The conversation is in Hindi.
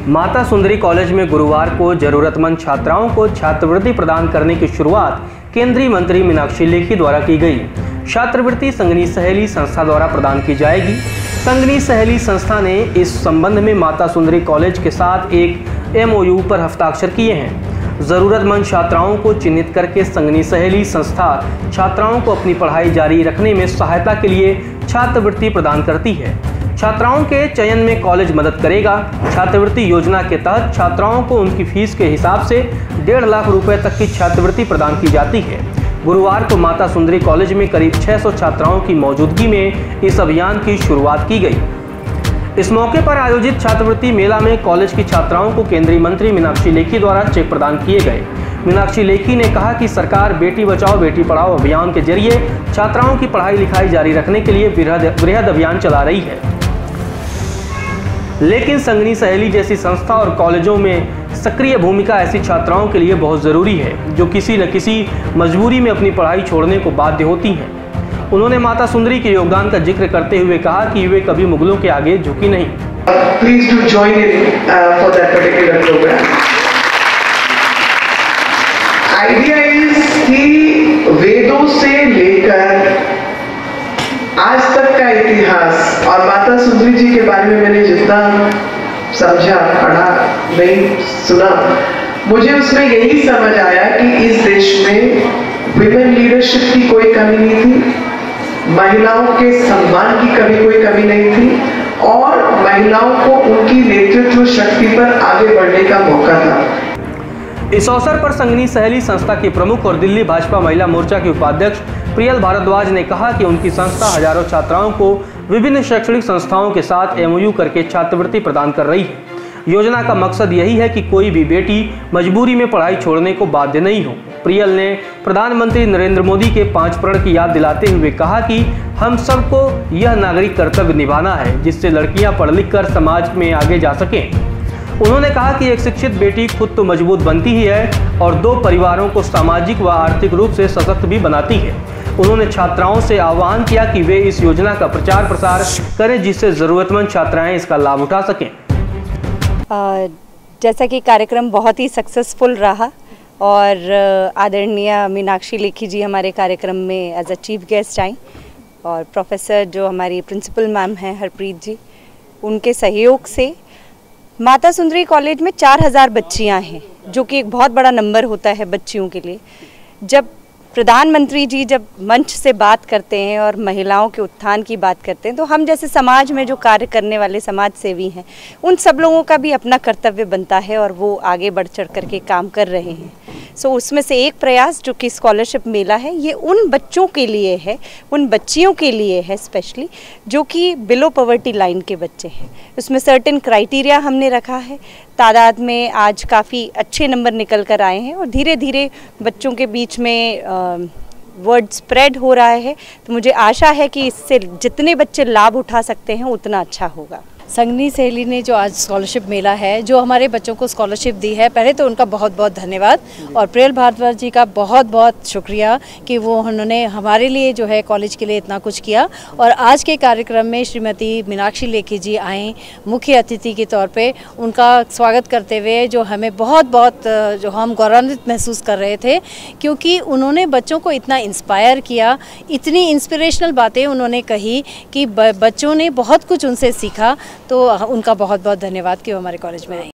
माता सुंदरी कॉलेज में गुरुवार को जरूरतमंद छात्राओं को छात्रवृत्ति प्रदान करने की शुरुआत केंद्रीय मंत्री मीनाक्षी लेखी द्वारा की गई। छात्रवृत्ति संगनी सहेली संस्था द्वारा प्रदान की जाएगी। संगनी सहेली संस्था ने इस संबंध में माता सुंदरी कॉलेज के साथ एक MOU पर हस्ताक्षर किए हैं। जरूरतमंद छात्राओं को चिन्हित करके संगनी सहेली संस्था छात्राओं को अपनी पढ़ाई जारी रखने में सहायता के लिए छात्रवृत्ति प्रदान करती है। छात्राओं के चयन में कॉलेज मदद करेगा। छात्रवृत्ति योजना के तहत छात्राओं को उनकी फीस के हिसाब से 1.5 लाख रुपए तक की छात्रवृत्ति प्रदान की जाती है। गुरुवार को माता सुंदरी कॉलेज में करीब 600 छात्राओं की मौजूदगी में इस अभियान की शुरुआत की गई। इस मौके पर आयोजित छात्रवृत्ति मेला में कॉलेज की छात्राओं को केंद्रीय मंत्री मीनाक्षी लेखी द्वारा चेक प्रदान किए गए। मीनाक्षी लेखी ने कहा कि सरकार बेटी बचाओ बेटी पढ़ाओ अभियान के जरिए छात्राओं की पढ़ाई लिखाई जारी रखने के लिए वृहद अभियान चला रही है, लेकिन संगनी सहेली जैसी संस्था और कॉलेजों में सक्रिय भूमिका ऐसी छात्राओं के लिए बहुत ज़रूरी है जो किसी न किसी मजबूरी में अपनी पढ़ाई छोड़ने को बाध्य होती हैं। उन्होंने माता सुंदरी के योगदान का जिक्र करते हुए कहा कि वे कभी मुगलों के आगे झुकी नहीं। Please do join in for that particular program. Idea is कि वेदों से लेकर आज तक का इतिहास और माता सुंदरी जी के बारे में मैंने जितना समझा, पढ़ा, नहीं सुना, मुझे उसमें यही समझ आया कि इस देश में विमेन लीडरशिप की कोई कमी नहीं थी, महिलाओं के सम्मान की कोई कमी नहीं थी और महिलाओं को उनकी नेतृत्व शक्ति पर आगे बढ़ने का मौका था। इस अवसर पर संगनी सहेली संस्था की प्रमुख और दिल्ली भाजपा महिला मोर्चा की उपाध्यक्ष प्रियल भारद्वाज ने कहा कि उनकी संस्था हजारों छात्राओं को विभिन्न शैक्षणिक संस्थाओं के साथ MOU करके छात्रवृत्ति प्रदान कर रही है। योजना का मकसद यही है कि कोई भी बेटी मजबूरी में पढ़ाई छोड़ने को बाध्य नहीं हो। प्रियल ने प्रधानमंत्री नरेंद्र मोदी के 5 प्रण की याद दिलाते हुए कहा कि हम सबको यह नागरिक कर्तव्य निभाना है जिससे लड़कियां पढ़ लिख कर समाज में आगे जा सकें। उन्होंने कहा कि एक शिक्षित बेटी खुद तो मजबूत बनती ही है और 2 परिवारों को सामाजिक व आर्थिक रूप से सशक्त भी बनाती है। उन्होंने छात्राओं से आह्वान किया कि वे इस योजना का प्रचार प्रसार करें जिससे ज़रूरतमंद छात्राएं इसका लाभ उठा सकें। जैसा कि कार्यक्रम बहुत ही सक्सेसफुल रहा और आदरणीय मीनाक्षी लेखी जी हमारे कार्यक्रम में एज अ चीफ गेस्ट आई और प्रोफेसर जो हमारी प्रिंसिपल मैम हैं हरप्रीत जी, उनके सहयोग से माता सुंदरी कॉलेज में 4000 बच्चियां हैं जो कि एक बहुत बड़ा नंबर होता है बच्चियों के लिए। जब प्रधानमंत्री जी जब मंच से बात करते हैं और महिलाओं के उत्थान की बात करते हैं तो हम जैसे समाज में जो कार्य करने वाले समाज सेवी हैं उन सब लोगों का भी अपना कर्तव्य बनता है और वो आगे बढ़ चढ़ करके काम कर रहे हैं। सो उसमें से एक प्रयास जो कि स्कॉलरशिप मेला है ये उन बच्चों के लिए है, उन बच्चियों के लिए है स्पेशली जो कि बिलो पॉवर्टी लाइन के बच्चे हैं। उसमें सर्टेन क्राइटेरिया हमने रखा है। तादाद में आज काफ़ी अच्छे नंबर निकल कर आए हैं और धीरे धीरे बच्चों के बीच में वर्ड स्प्रेड हो रहा है। तो मुझे आशा है कि इससे जितने बच्चे लाभ उठा सकते हैं उतना अच्छा होगा। संगनी सहेली ने जो आज स्कॉलरशिप मेला है जो हमारे बच्चों को स्कॉलरशिप दी है, पहले तो उनका बहुत बहुत धन्यवाद और प्रियल भारद्वाज जी का बहुत बहुत शुक्रिया कि वो उन्होंने हमारे लिए जो है कॉलेज के लिए इतना कुछ किया। और आज के कार्यक्रम में श्रीमती मीनाक्षी लेखी जी आए मुख्य अतिथि के तौर पे, उनका स्वागत करते हुए जो हमें बहुत बहुत जो हम गौरवान्वित महसूस कर रहे थे क्योंकि उन्होंने बच्चों को इतना इंस्पायर किया, इतनी इंस्पिरेशनल बातें उन्होंने कही कि बच्चों ने बहुत कुछ उनसे सीखा। तो उनका बहुत बहुत धन्यवाद कि वो हमारे कॉलेज में आए।